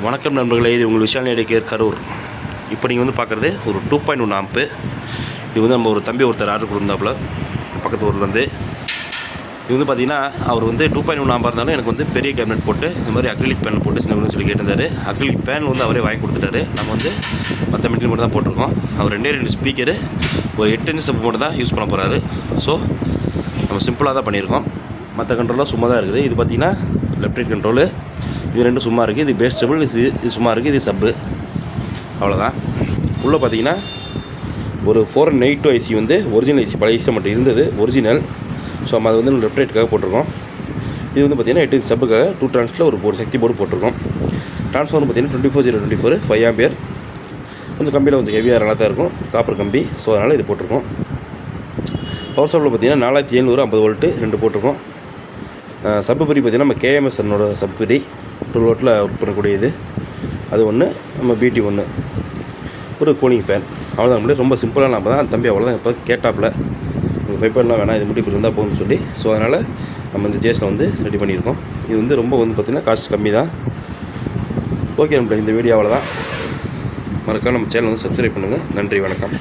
வணக்கம் நண்பர்களே, இது உங்கள் விஷால் நேடிக்கேர் கரூர். இப்போ நீங்கள் வந்து பார்க்குறது ஒரு 2.1 ஆம்பு. இது வந்து நம்ம ஒரு தம்பி ஒருத்தர் ஆர்டர் கொடுத்தாப்புல பக்கத்து ஊர்லேருந்து. இது வந்து பார்த்திங்கன்னா அவர் வந்து 2.1 ஆம்பாக இருந்தாலும் எனக்கு வந்து பெரிய கேபினெட் போட்டு இந்த மாதிரி அக்ரிலிக் பேனல் போட்டு சின்ன சொல்லி கேட்டிருந்தார். அக்ரிலிக் பேனல் வந்து அவரே வாங்கி கொடுத்துட்டாரு. நம்ம வந்து 10 மீட்டர் மட்டும் தான் போட்டிருக்கோம். அவர் 2 ஸ்பீக்கரு ஒரு 8 இன்ச் சப் மட்டும் தான் யூஸ் பண்ண போகிறாரு. ஸோ நம்ம சிம்பிளாக தான் பண்ணியிருக்கோம். மற்ற கண்ட்ரோலாக சும்மா தான் இருக்குது. இது பார்த்திங்கன்னா லெஃப்ட் ரைட் கண்ட்ரோலு, இது ரெண்டும் சும்மா இருக்குது. இது பேஸ் டேபிள், இது சும்மா இருக்குது. இது சப்பு, அவ்வளோதான். உள்ளே பார்த்தீங்கன்னா ஒரு 482 ஐசி வந்து ஒரிஜினல் ஐசி, பழைய ஐசியில் மட்டும் இருந்தது ஒரிஜினல். ஸோ நம்ம அது வந்து லெஃப்ட் ரைட்டுக்காக போட்டிருக்கோம். இது வந்து பார்த்திங்கன்னா 8 இன்ச் சப்புக்காக 2 டிரான்ஸில் ஒரு சக்தி போர்டு போட்டிருக்கோம். ட்ரான்ஸ்ஃபார்மர் பார்த்திங்கன்னா 24024 5 ஆம்பியர். கொஞ்சம் கம்பியில் கொஞ்சம் ஹெவியாக நல்லா தான் இருக்கும், காப்பர் கம்பி. ஸோ அதனால் இது போட்டிருக்கோம். பவர் சப்ளை பார்த்திங்கன்னா 4750 வோல்ட்டு 2 போட்டிருக்கோம். சப்புபரி பார்த்திங்கன்னா நம்ம கேஎம்எஸ்என்னோட சப்புபரி 12 வோல்ட்டில் ஒர்க் பண்ணக்கூடியது அது ஒன்று. நம்ம பிடி ஒன்று, ஒரு கூலிங் ஃபேன், அவ்வளோதான். நம்மளே ரொம்ப சிம்பிளாக நம்ம தான் தம்பி அவ்வளோதான். இப்போ கேட்டாப்பில் உங்கள் 5.1 வேணாம், இது மட்டும் இப்படி இருந்தால் போகணும்னு சொல்லி. ஸோ அதனால் நம்ம இந்த ஜேஸில் வந்து ரெடி பண்ணியிருக்கோம். இது வந்து ரொம்ப வந்து பார்த்திங்கன்னா காஸ்ட் கம்மி தான். ஓகே நம்மள இந்த வீடியோ அவ்வளோதான். மறக்காம நம்ம சேனல் வந்து சப்ஸ்கிரைப் பண்ணுங்கள். நன்றி, வணக்கம்.